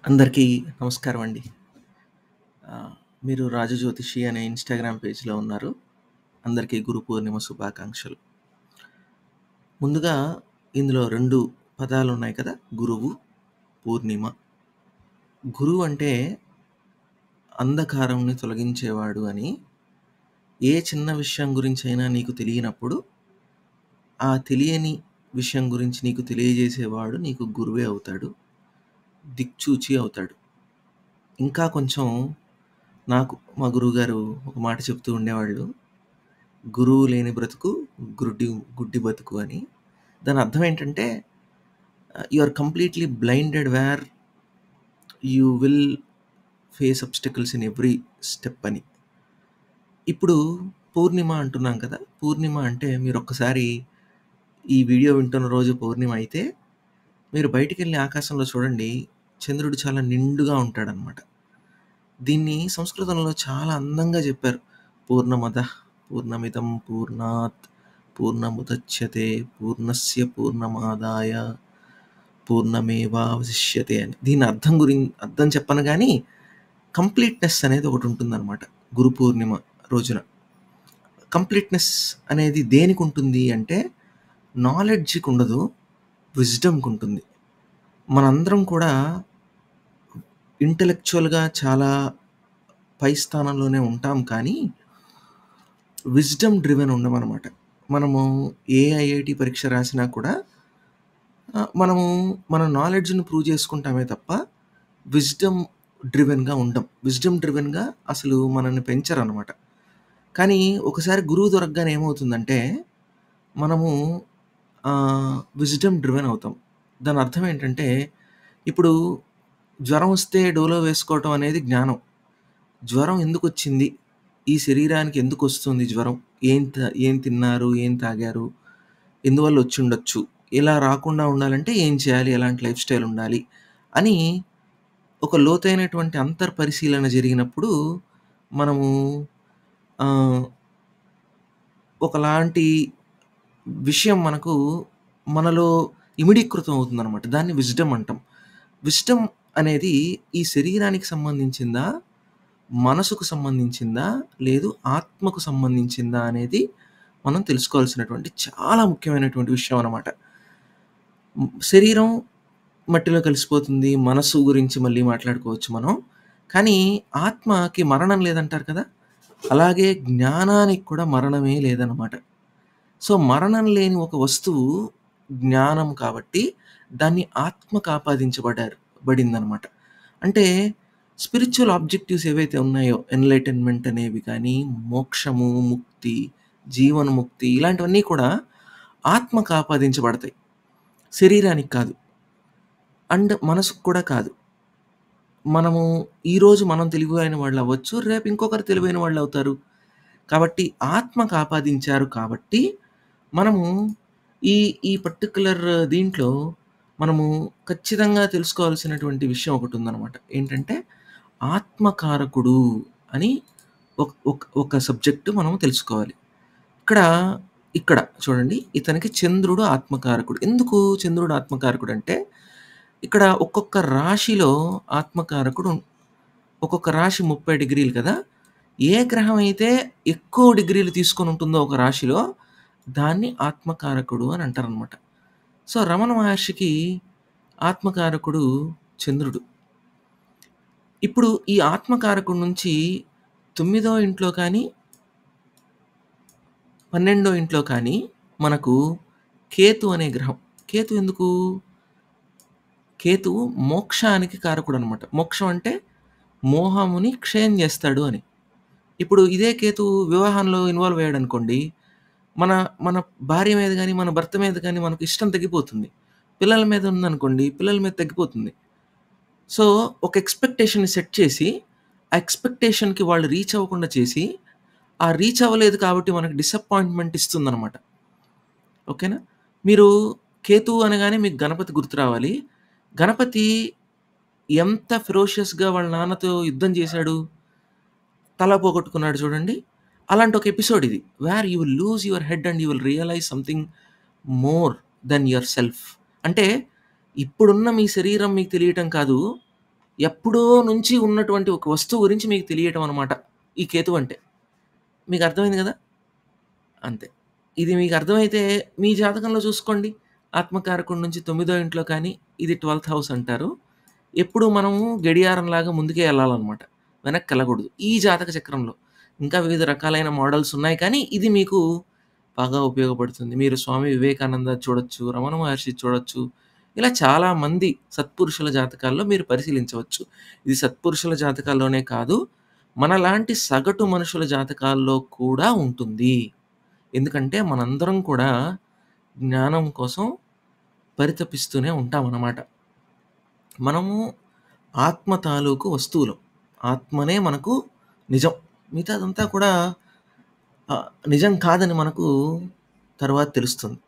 అందరికీ నమస్కారం అండి. ఆహ్, మీరు 'రాజు జ్యోతిషి' అనే ఇన్‌స్టాగ్రామ్ పేజ్‌లో ఉన్నారు. అందరికీ గురు పూర్ణిమ శుభాకాంక్షలు. ముందుగా ఇందులో 2 పదాలున్నాయి కదా! గురువు, పూర్ణిమ. గురువు అంటే అంధకారంని తొలగించేవాడు అని. ఏ చిన్న విషయం గురించైనా నీకు తెలియనప్పుడు, ఆ తెలియని విషయం గురించి నీకు తెలియజేసేవాడు నీకు గురువే అవుతాడు. దిక్సూచి అవుతాడు. ఇంకా కొంచెం నాకు మా గురువుగారు ఒక మాట చెప్తూ ఉండేవాళ్ళు. గురువు లేని బ్రతుకు గుడ్డి గుడ్డి బతుకు అని. దాని అర్థం ఏంటంటే you are completely blinded where you will face obstacles in every step అని. ఇప్పుడు పూర్ణిమ అంటున్నాం కదా! పూర్ణిమ అంటే మీరొక్కసారి ఈ వీడియో వింటున్న రోజు పూర్ణిమ అయితే, మీరు బయటికెళ్ళి ఆకాశంలో చూడండి. చంద్రుడు చాలా నిండుగా ఉంటాడనమాట. దీన్ని సంస్కృతంలో చాలా అందంగా జెప్పారు. పూర్ణమదః పూర్ణమిదం పూర్ణాత్ పూర్ణముదచ్యతే పూర్ణస్య పూర్ణమాదాయ పూర్ణమేవావశిష్యతే అని. దీని అర్థం చెప్పను గానీ, కంప్లీట్‌నెస్ అనేది ఒకటుంటుందనమాట గురు పూర్ణిమ రోజున. కంప్లీట్‌నెస్ అనేది దేనికుంటుంది అంటే, నాలెడ్జ్‌కుండదు, విజ్డమ్‌కుంటుంది. మనందరం కూడా ఇంటెలెక్చువల్‌గా చాలా పై స్థానంలోనే ఉంటాం కానీ, విజ్డమ్ డ్రివెన్ ఉండమనమాట. మనము ఏ ఐఐటీ పరీక్ష రాసినా కూడా మనము మన నాలెడ్జ్‌ని ప్రూవ్ చేసుకుంటామే తప్ప, విజ్డమ్ డ్రివెన్‌గా ఉండం. విజ్డమ్ డ్రివెన్‌గా అసలు మనల్ని పెంచరనమాట. కానీ ఒకసారి గురువు దొరకగానే ఏమవుతుందంటే, మనము విజ్డమ్ డ్రివెన్ అవుతాం. దాని అర్థం ఏంటంటే, ఇప్పుడు జ్వరం వస్తే డోలో వేసుకోవటం అనేది జ్ఞానం. జ్వరం ఎందుకొచ్చింది? ఈ శరీరానికి ఎందుకొస్తుంది జ్వరం? ఏం తిన్నారు? ఏం తాగారు? ఎందువల్ల వచ్చుండొచ్చు? ఇలా రాకుండా ఉండాలంటే ఏం చేయాలి? ఎలాంటి లైఫ్ స్టైల్ ఉండాలి? అని ఒక లోతైనటువంటి అంతర్పరిశీలన జరిగినప్పుడు మనము ఆహ్, ఒకలాంటి విషయం మనలో ఇమిడీకృతం అవుతుందనమాట. దాన్ని విజ్డమ్ అంటాం. విజ్డమ్ అనేది ఈ శరీరానికి సంబంధించిందా? మనసుకు సంబంధించిందా? లేదు ఆత్మకు సంబంధించిందా? అనేది మనం తెలుసుకోవాల్సినటువంటి చాలా ముఖ్యమైనటువంటి విషయం అనమాట. శరీరం మట్టిలో కలిసిపోతుంది. మనస్సు గురించి మళ్ళీ మాట్లాడుకోవచ్చు మనం. కానీ ఆత్మకి మరణం లేదంటారు కదా! అలాగే జ్ఞానానికి కూడా మరణమే లేదనమాట. సో, మరణం లేని ఒక వస్తువు జ్ఞానం కాబట్టి దాన్ని ఆత్మకు బడిందనమాట. అంటే స్పిరిచ్యువల్ ఆబ్జెక్టివ్స్ ఏవైతే ఉన్నాయో ఎన్‌లైటన్‌మెంట్ అనేవి కానీ, మోక్షము, ముక్తి, జీవన్ముక్తి ఇలాంటివన్నీ కూడా ఆత్మకు ఆపాదించబడతాయి. శరీరానికి కాదు. అండ్ మనసుకు కూడా కాదు. మనము ఈరోజు మనం తెలివైన వాళ్ళవ్వచ్చు. రేపు ఇంకొకరు తెలివైన వాళ్ళవుతారు. కాబట్టి ఆత్మకు ఆపాదించారు కాబట్టి, మనము ఈ ఈ పర్టిక్యులర్ దీంట్లో మనము ఖచ్చితంగా తెలుసుకోవాల్సినటువంటి విషయం ఒకటుందనమాట. ఏంటంటే, ఆత్మకారకుడు అని ఒక సబ్జెక్ట్ మనం తెలుసుకోవాలి. ఇక్కడ, ఇక్కడ చూడండి ఇతనికి చంద్రుడు ఆత్మకారకుడు. ఎందుకు చంద్రుడు ఆత్మకారకుడంటే, ఇక్కడ ఒక్కొక్క రాశిలో ఆత్మకారకుడు ఒక్కొక్క రాశి 30 డిగ్రీలు కదా! ఏ గ్రహం అయితే ఎక్కువ డిగ్రీలు తీసుకొనుంటుందో ఒక రాశిలో, దాన్ని ఆత్మకారకుడు అని అంటారనమాట. సో, రమణ మహర్షికి ఆత్మకారకుడు చంద్రుడు. ఇప్పుడు ఈ ఆత్మకారకుడి నుంచి 9దో ఇంట్లో కానీ, 12ో ఇంట్లో కానీ మనకు కేతు అనే గ్రహం. కేతు ఎందుకు? కేతువు మోక్షానికి కారకుడనమాట. మోక్షం అంటే మోహముని క్షయం జేస్తాడు అని. ఇప్పుడు ఇదే కేతువు వివాహంలో ఇన్వాల్వ్ అయ్యాడనుకోండి, మన మన భార్య మీద గాని, మన భర్త మీద గాని మనకు ఇష్టం తగ్గిపోతుంది. పిల్లల మీద ఉందనుకోండి, పిల్లల మీద తగ్గిపోతుంది. సో, ఒక ఎక్స్‌పెక్టేషన్‌ని సెట్ చేసి, ఆ ఎక్స్‌పెక్టేషన్‌కి వాళ్ళు రీచ్ అవ్వకుండా చేసి, ఆ రీచ్ అవ్వలేదు కాబట్టి మనకు డిసప్పాయింట్‌మెంట్ ఇస్తుందనమాట. ఓకేనా? మీరు కేతువు అనగానే మీకు గణపతి గుర్తు రావాలి. గణపతి ఎంత ఫెరోషియస్‌గా వాళ్ళ నాన్నతో యుద్ధం చేశాడు? తల పోగొట్టుకున్నాడు చూడండి. అలాంటి ఒక ఎపిసోడ్ ఇది. Where you will lose your head and you will realise something more than yourself. అంటే ఇప్పుడున్న మీ శరీరం మీకు తెలియటం కాదు. ఎప్పుడో నుంచి ఉన్నటువంటి ఒక వస్తువు గురించి మీకు తెలియటం అనమాట. ఈ కేతువు అంటే. మీకు అర్థమైంది గదా! అంతే. ఇది మీకు అర్థమైతే మీ జాతకంలో చూసుకోండి. ఆత్మకారకుడి నుంచి తొమ్మిదో ఇంట్లో కానీ, ఇది 12థ్ హౌస్ అంటారు. ఎప్పుడు మనము గడియారంలాగా ముందుకే ఎళ్ళాలనమాట. వెనక్కెళ్ళకూడదు. ఈ జాతక చక్రంలో. ఇంకా వివిధ రకాలైన మోడల్స్ ఉన్నాయి కానీ, ఇది మీకు బాగా ఉపయోగపడుతుంది. మీరు స్వామి వివేకానంద చూడొచ్చు, రమణ మహర్షి చూడొచ్చు. ఇలా చాలామంది సత్పురుషుల జాతకాల్లో మీరు పరిశీలించవచ్చు. ఇది సత్పురుషుల జాతకాల్లోనే కాదు, మనలాంటి సగటు మనుషుల జాతకాల్లో కూడా ఉంటుంది. ఎందుకంటే మనందరం కూడా జ్ఞానం కోసం పరితపిస్తూనే ఉంటామనమాట. మనము ఆత్మ తాలూకు వస్తువులం. ఆత్మనే మనకు నిజం. మిగతాదంతా కూడా నిజం కాదని మనకు తరువాత తెలుస్తుంది.